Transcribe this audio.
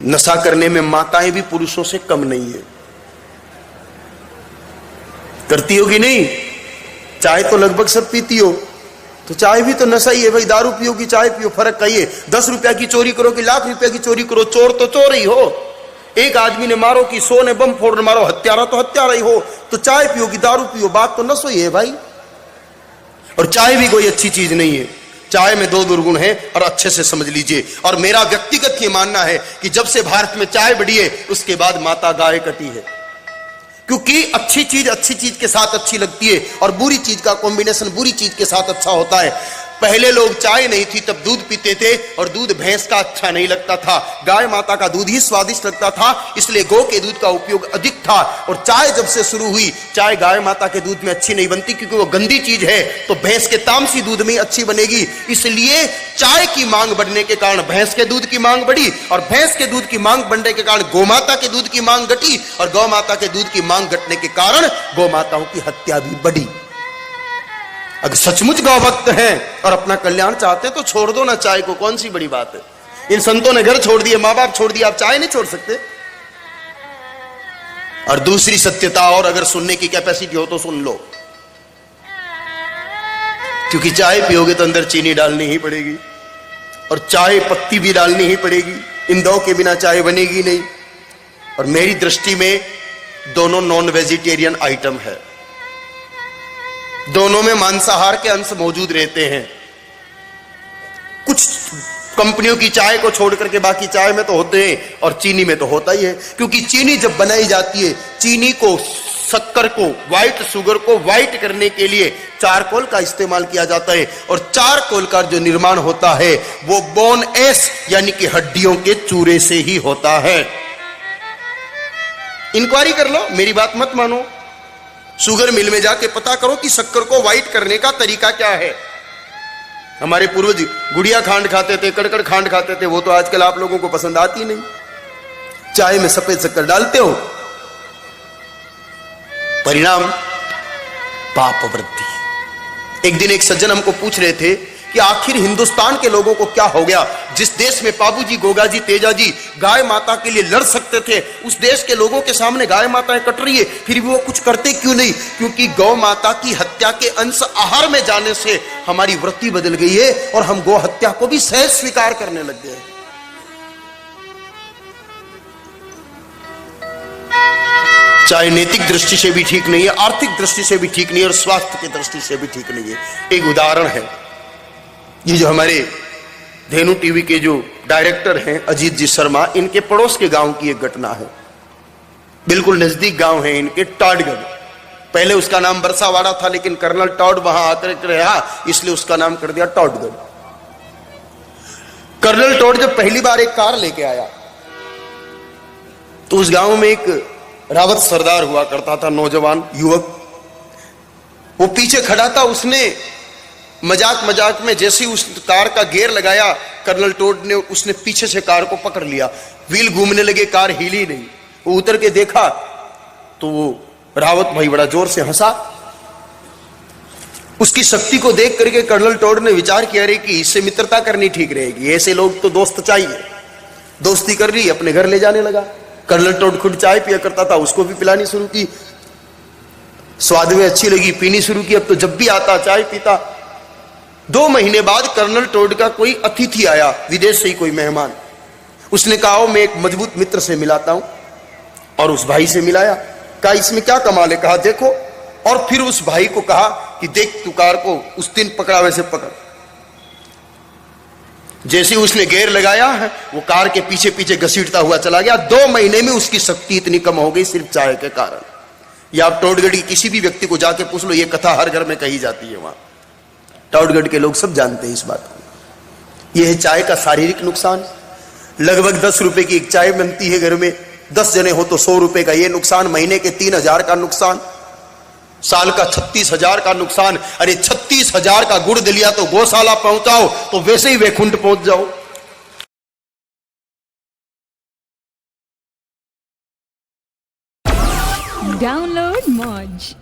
नशा करने में माताएं भी पुरुषों से कम नहीं है। करती हो कि नहीं? चाय तो लगभग सब पीती हो, तो चाय भी तो नशा ही है भाई। दारू पियो कि चाय पियो, फर्क का ये 10 रुपया की चोरी करो कि लाख रुपया की चोरी करो, चोर तो चोर ही हो। एक आदमी ने मारो कि 100 ने बम फोड़ मारो, हत्यारा तो हत्यारा ही हो। तो चाय पियो कि दारू पियो, बात तो नशा ही है भाई। और चाय भी कोई अच्छी चीज नहीं है। चाय में 2 दुर्गुण है और अच्छे से समझ लीजिए। और मेरा व्यक्तिगत ये मानना है कि जब से भारत में चाय बढ़ी है उसके बाद माता गाय कटी है। क्योंकि अच्छी चीज के साथ अच्छी लगती है और बुरी चीज का कॉम्बिनेशन बुरी चीज के साथ अच्छा होता है। पहले लोग चाय नहीं थी तब दूध पीते थे और दूध भैंस का अच्छा नहीं लगता था, गाय माता का दूध ही स्वादिष्ट लगता था, इसलिए गौ के दूध का उपयोग अधिक था। और चाय जब से शुरू हुई, चाय गाय माता के दूध में अच्छी नहीं बनती क्योंकि वो गंदी चीज है, तो भैंस के तामसी दूध में अच्छी बनेगी। इसलिए चाय की मांग बढ़ने के कारण भैंस के दूध की मांग बढ़ी और भैंस के दूध की मांग बढ़ने के कारण गौ माता के दूध की मांग घटी और गौ माता के दूध की मांग घटने के कारण गौ माताओं की हत्या भी बढ़ी। अगर सचमुच गौ भक्त हैं और अपना कल्याण चाहते हैं तो छोड़ दो ना चाय को, कौन सी बड़ी बात है। इन संतों ने घर छोड़ दिए, माँ बाप छोड़ दिया, आप चाय नहीं छोड़ सकते। और दूसरी सत्यता, और अगर सुनने की कैपेसिटी हो तो सुन लो, क्योंकि चाय पियोगे तो अंदर चीनी डालनी ही पड़ेगी और चाय पत्ती भी डालनी ही पड़ेगी। इन दो के बिना चाय बनेगी नहीं। और मेरी दृष्टि में दोनों नॉन वेजिटेरियन आइटम है, दोनों में मांसाहार के अंश मौजूद रहते हैं। कुछ कंपनियों की चाय को छोड़ करके बाकी चाय में तो होते हैं और चीनी में तो होता ही है। क्योंकि चीनी जब बनाई जाती है, चीनी को, शक्कर को, व्हाइट शुगर को व्हाइट करने के लिए चारकोल का इस्तेमाल किया जाता है और चारकोल का जो निर्माण होता है वो बोन एश यानी कि हड्डियों के चूरे से ही होता है। इंक्वायरी कर लो, मेरी बात मत मानो। शुगर मिल में जाके पता करो कि शक्कर को व्हाइट करने का तरीका क्या है। हमारे पूर्वज गुड़िया खांड खाते थे, कड़कड़ खांड खाते थे, वो तो आजकल आप लोगों को पसंद आती नहीं। चाय में सफेद शक्कर डालते हो, परिणाम पाप वृद्धि। एक दिन एक सज्जन हमको पूछ रहे थे कि आखिर हिंदुस्तान के लोगों को क्या हो गया, जिस देश में बाबूजी, गोगाजी, तेजाजी गाय माता के लिए लड़ सकते थे, उस देश के लोगों के सामने गाय माताएं कट रही है, फिर भी वो कुछ करते क्यों नहीं? क्योंकि गौ माता की हत्या के अंश आहार में जाने से हमारी वृत्ति बदल गई है और हम गौ हत्या को भी सहज स्वीकार करने लग गए। चाहे नैतिक दृष्टि से भी ठीक नहीं है, आर्थिक दृष्टि से भी ठीक नहीं है और स्वास्थ्य की दृष्टि से भी ठीक नहीं है। एक उदाहरण है, ये जो हमारे धेनु टीवी के जो डायरेक्टर हैं अजीत जी शर्मा, इनके पड़ोस के गांव की एक घटना है। बिल्कुल नजदीक गांव है इनके, टॉडगढ़। पहले उसका नाम बरसावाड़ा था लेकिन कर्नल टॉड वहां आकर रहा, इसलिए उसका नाम कर दिया टॉडगढ़। कर्नल टॉड जब पहली बार एक कार लेके आया तो उस गांव में एक रावत सरदार हुआ करता था, नौजवान युवक, वो पीछे खड़ा था। उसने मजाक में जैसे उस कार का गियर लगाया, कर्नल टॉड ने, उसने पीछे से कार को पकड़ लिया। व्हील घूमने लगे, कार हिली नहीं। वो उतर के देखा तो वो रावत भाई बड़ा जोर से हंसा। उसकी शक्ति को देख करके कर्नल टॉड ने विचार किया रे कि इससे मित्रता करनी ठीक रहेगी, ऐसे लोग तो दोस्त चाहिए। दोस्ती कर ली, अपने घर ले जाने लगा। कर्नल टॉड खुद चाय पिया करता था, उसको भी पिलानी शुरू की। स्वाद में अच्छी लगी, पीनी शुरू की। अब तो जब भी आता चाय पीता। 2 महीने बाद कर्नल टॉड का कोई अतिथि आया, विदेश से ही कोई मेहमान। उसने कहा मैं एक मजबूत मित्र से मिलाता हूं, और उस भाई से मिलाया। कहा इसमें क्या कमाल है? कहा देखो। और फिर उस भाई को कहा कि देख तू कार को उस दिन पकड़ा वैसे पकड़। जैसे उसने गियर लगाया है वो कार के पीछे पीछे घसीटता हुआ चला गया। 2 महीने में उसकी शक्ति इतनी कम हो गई सिर्फ चाय के कारण। या आप टॉडगढ़ की किसी भी व्यक्ति को जाके पूछ लो, ये कथा हर घर में कही जाती है। वहां टॉडगढ़ के लोग सब जानते हैं इस बात को। यह है चाय का शारीरिक नुकसान। लगभग 10 रुपए की एक चाय बनती है घर में, 10 जने हो तो 100 रुपए का ये नुकसान, महीने के 3000 का नुकसान, साल का 36,000 का नुकसान। अरे 36,000 का गुड़ दलिया तो गौशाला पहुंचाओ तो वैसे ही वैकुंठ पहुंच जाओ। डाउनलोड मौज।